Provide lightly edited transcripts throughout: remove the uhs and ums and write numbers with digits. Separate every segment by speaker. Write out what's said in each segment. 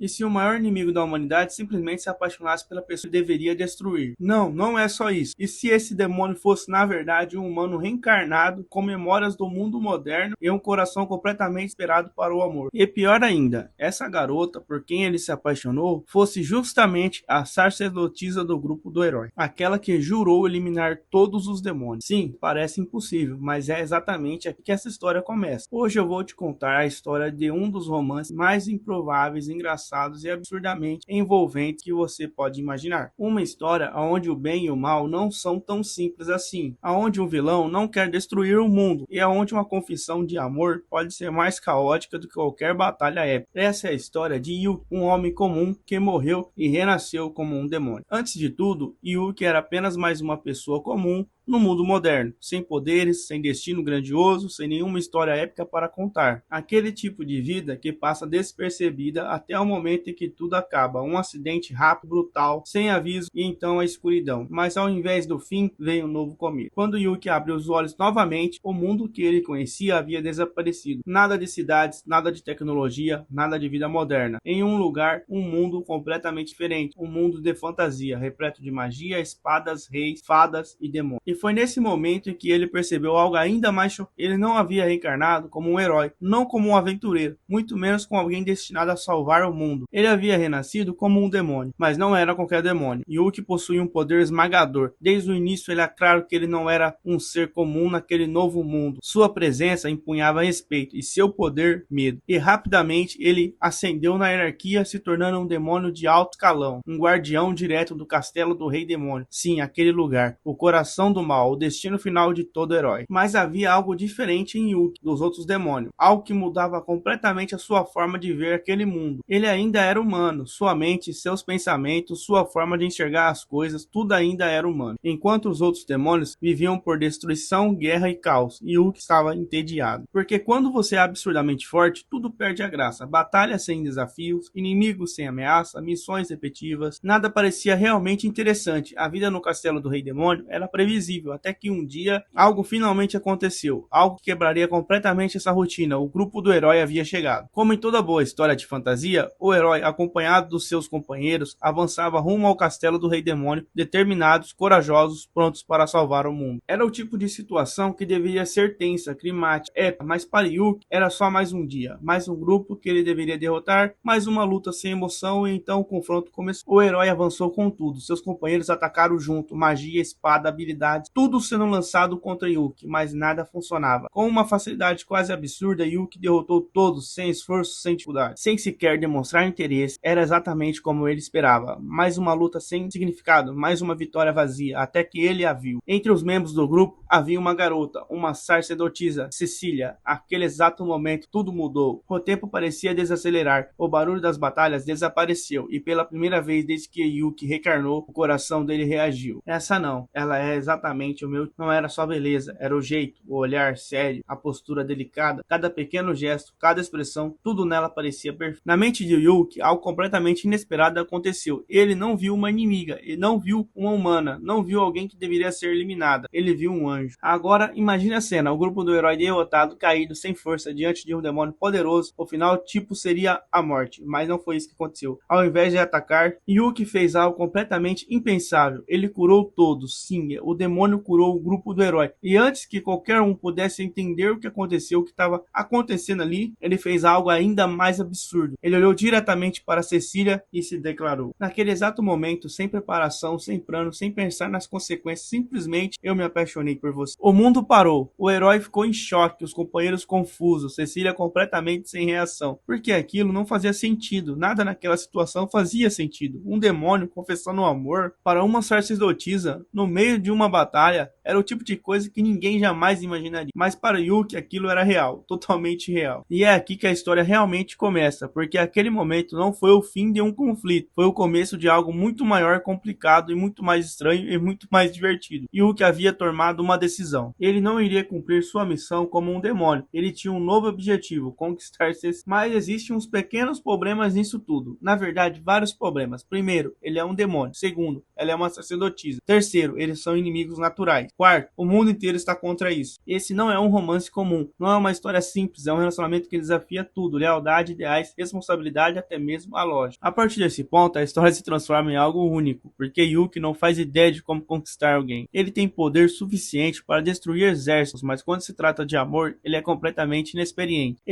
Speaker 1: E se o maior inimigo da humanidade simplesmente se apaixonasse pela pessoa que deveria destruir? Não, não é só isso. E se esse demônio fosse na verdade um humano reencarnado com memórias do mundo moderno e um coração completamente esperado para o amor? E pior ainda, essa garota por quem ele se apaixonou fosse justamente a sacerdotisa do grupo do herói, aquela que jurou eliminar todos os demônios. Sim, parece impossível, mas é exatamente aqui que essa história começa. Hoje eu vou te contar a história de um dos romances mais improváveis, engraçados e absurdamente envolventes que você pode imaginar. Uma história onde o bem e o mal não são tão simples assim, onde o vilão não quer destruir o mundo e onde uma confissão de amor pode ser mais caótica do que qualquer batalha épica. Essa é a história de Yuki, um homem comum que morreu e renasceu como um demônio. Antes de tudo, Yuki era apenas mais uma pessoa comum no mundo moderno, sem poderes, sem destino grandioso, sem nenhuma história épica para contar. Aquele tipo de vida que passa despercebida até o momento em que tudo acaba, um acidente rápido, brutal, sem aviso e então a escuridão. Mas ao invés do fim, vem um novo começo. Quando Yuki abre os olhos novamente, o mundo que ele conhecia havia desaparecido. Nada de cidades, nada de tecnologia, nada de vida moderna. Em um lugar, um mundo completamente diferente, um mundo de fantasia, repleto de magia, espadas, reis, fadas e demônios. E foi nesse momento em que ele percebeu algo ainda mais chocante. Ele não havia reencarnado como um herói, não como um aventureiro, muito menos como alguém destinado a salvar o mundo. Ele havia renascido como um demônio, mas não era qualquer demônio. Yuki possuía um poder esmagador. Desde o início ele era claro que ele não era um ser comum naquele novo mundo. Sua presença empunhava respeito e seu poder, medo. E rapidamente ele ascendeu na hierarquia, se tornando um demônio de alto escalão, um guardião direto do castelo do rei demônio. Sim, aquele lugar, o coração do mal, o destino final de todo herói. Mas havia algo diferente em Yuki dos outros demônios, algo que mudava completamente a sua forma de ver aquele mundo. Ele ainda era humano, sua mente, seus pensamentos, sua forma de enxergar as coisas, tudo ainda era humano. Enquanto os outros demônios viviam por destruição, guerra e caos, e Yuki estava entediado. Porque quando você é absurdamente forte, tudo perde a graça. Batalhas sem desafios, inimigos sem ameaça, missões repetitivas, nada parecia realmente interessante. A vida no castelo do rei demônio era previsível, até que um dia algo finalmente aconteceu, algo que quebraria completamente essa rotina. O grupo do herói havia chegado. Como em toda boa história de fantasia, o herói, acompanhado dos seus companheiros, avançava rumo ao castelo do rei demônio, determinados, corajosos, prontos para salvar o mundo. Era o tipo de situação que deveria ser tensa, climática, épica, mas para Yuki era só mais um dia, mais um grupo que ele deveria derrotar, mais uma luta sem emoção e então o confronto começou. O herói avançou com tudo, seus companheiros atacaram junto, magia, espada, habilidades, tudo sendo lançado contra Yuki, mas nada funcionava. Com uma facilidade quase absurda, Yuki derrotou todos, sem esforço, sem dificuldade, sem sequer demonstrar interesse. Era exatamente como ele esperava, mais uma luta sem significado, mais uma vitória vazia, até que ele a viu. Entre os membros do grupo havia uma garota, uma sacerdotisa, Cecília. Naquele exato momento tudo mudou. O tempo parecia desacelerar, o barulho das batalhas desapareceu e pela primeira vez desde que Yuki reencarnou, o coração dele reagiu. Essa não, ela é exatamente o meu. Não era só beleza, era o jeito, o olhar sério, a postura delicada, cada pequeno gesto, cada expressão, tudo nela parecia perfeito. Na mente de Yuki, algo completamente inesperado aconteceu. Ele não viu uma inimiga, ele não viu uma humana, não viu alguém que deveria ser eliminada. Ele viu um anjo. Agora, imagine a cena, o grupo do herói derrotado, caído, sem força, diante de um demônio poderoso. O final, tipo, seria a morte, mas não foi isso que aconteceu. Ao invés de atacar, Yuki fez algo completamente impensável. Ele curou todos. Sim, o demônio curou o grupo do herói. E antes que qualquer um pudesse entender o que aconteceu, o que estava acontecendo ali, ele fez algo ainda mais absurdo. Ele olhou diretamente para Cecília e se declarou. Naquele exato momento, sem preparação, sem plano, sem pensar nas consequências, simplesmente eu me apaixonei por você. O mundo parou. O herói ficou em choque, os companheiros confusos, Cecília completamente sem reação. Porque aquilo não fazia sentido. Nada naquela situação fazia sentido. Um demônio confessando amor para uma sacerdotisa no meio de uma batalha era o tipo de coisa que ninguém jamais imaginaria. Mas para Yuki aquilo era real, totalmente real. E é aqui que a história realmente começa, porque aquele momento não foi o fim de um conflito, foi o começo de algo muito maior, complicado e muito mais estranho e muito mais divertido. Yuki havia tomado uma decisão. Ele não iria cumprir sua missão como um demônio. Ele tinha um novo objetivo, conquistar Cecília. Mas existem uns pequenos problemas nisso tudo. Na verdade, vários problemas. Primeiro, ele é um demônio. Segundo, ela é uma sacerdotisa. Terceiro, eles são inimigos naturais. Quarto, o mundo inteiro está contra isso. Esse não é um romance comum, não é uma história simples, é um relacionamento que desafia tudo, lealdade, ideais, responsabilidade, até mesmo a lógica. A partir desse ponto, a história se transforma em algo único, porque Yuki não faz ideia de como conquistar alguém. Ele tem poder suficiente para destruir exércitos, mas quando se trata de amor, ele é completamente inexperiente.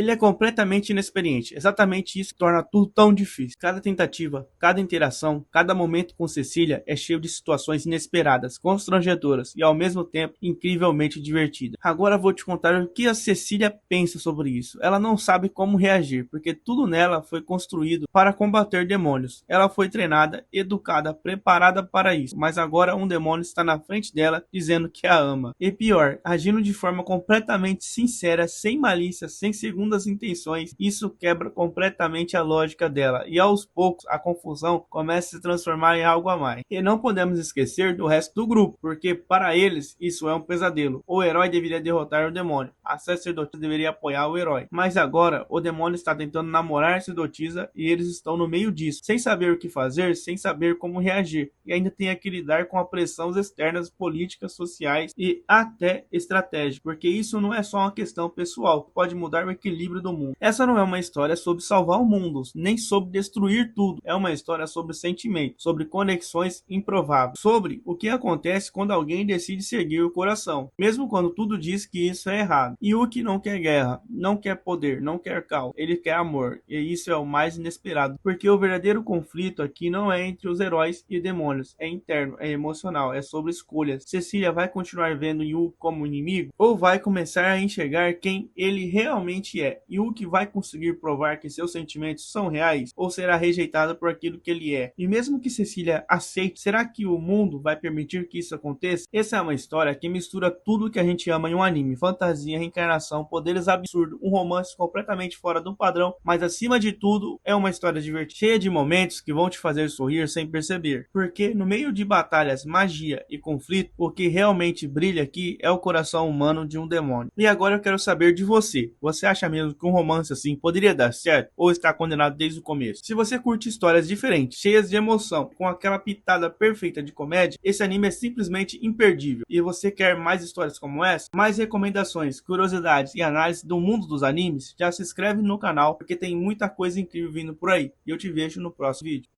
Speaker 1: Exatamente isso que torna tudo tão difícil. Cada tentativa, cada interação, cada momento com Cecília é cheio de situações inesperadas, constrangedoras e ao mesmo tempo incrivelmente divertidas. Agora vou te contar o que a Cecília pensa sobre isso. Ela não sabe como reagir, porque tudo nela foi construído para combater demônios. Ela foi treinada, educada, preparada para isso, mas agora um demônio está na frente dela dizendo que a ama. E pior, agindo de forma completamente sincera, sem malícia, sem segundas intenções. Isso quebra completamente a lógica dela e aos poucos a confusão começa a se transformar em algo a mais. E não podemos esquecer do resto do grupo, porque para eles isso é um pesadelo. O herói deveria derrotar o demônio, a sacerdotisa deveria apoiar o herói. Mas agora o demônio está tentando namorar a sacerdotisa e eles estão no meio disso, sem saber o que fazer, sem saber como reagir. E ainda tem que lidar com a pressão externas, políticas, sociais e até estratégia, porque isso não é só uma questão pessoal, pode mudar o equilíbrio do mundo. Essa não é uma história sobre salvar o mundo, nem sobre destruir tudo. É uma história sobre sentimento, sobre conexões improváveis, sobre o que acontece quando alguém decide seguir o coração, mesmo quando tudo diz que isso é errado. Yuki não quer guerra, não quer poder, não quer caos, ele quer amor, e isso é o mais inesperado, porque o verdadeiro conflito aqui não é entre os heróis e demônios, é interno, é emocional, é sobre escolhas. Cecília vai continuar vendo Yuki como inimigo ou vai começar a enxergar quem ele realmente é? Yuki vai conseguir provar que seus sentimentos são reais ou será rejeitado por aquilo que ele é? E mesmo que Cecília aceite, será que o mundo vai permitir que isso aconteça? Essa é uma história que mistura tudo que a gente ama em um anime: fantasia, reencarnação, poderes absurdos, um romance completamente fora do padrão, mas acima de tudo é uma história divertida, cheia de momentos que vão te fazer sorrir sem perceber, porque no meio de batalhas, magia e conflito, o que realmente brilha aqui é o coração humano de um demônio. E agora eu quero saber de você. Você acha mesmo que um romance assim poderia dar certo ou está condenado desde o começo? Se você curte histórias diferentes, cheias de emoção, com aquela pitada perfeita de comédia, esse anime é simplesmente imperdível. E você quer mais histórias como essa, mais recomendações, curiosidades e análise do mundo dos animes? Já se inscreve no canal, porque tem muita coisa incrível vindo por aí. E eu te vejo no próximo vídeo.